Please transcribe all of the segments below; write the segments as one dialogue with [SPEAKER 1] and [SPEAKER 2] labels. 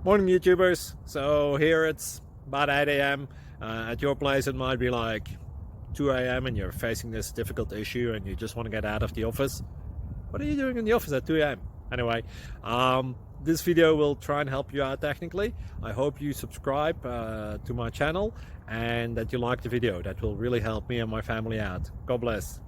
[SPEAKER 1] Morning YouTubers. So here it's about 8 a.m. At your place it might be like 2 a.m. and you're facing this difficult issue and you just want to get out of the office. What are you doing in the office at 2 a.m.? Anyway, this video will try and help you out technically. I hope you subscribe to my channel and that you like the video. That will really help me and my family out. God bless.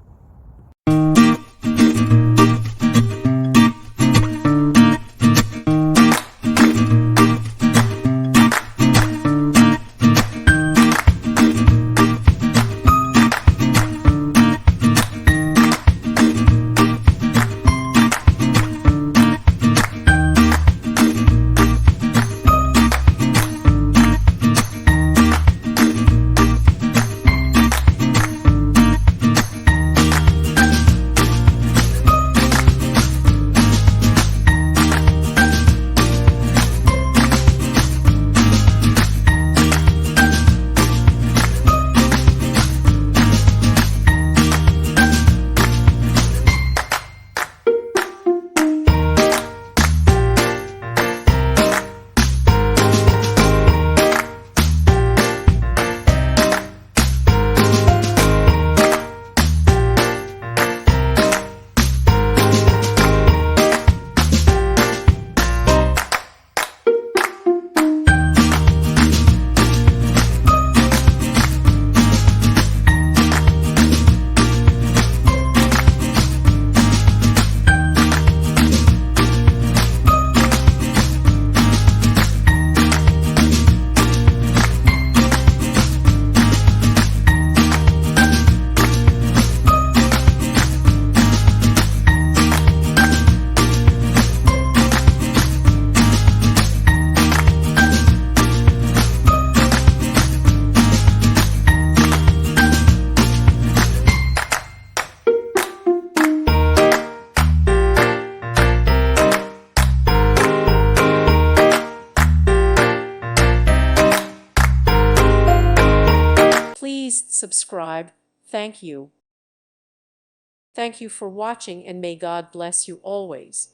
[SPEAKER 2] Please subscribe. Thank you. Thank you for watching, and may God bless you always.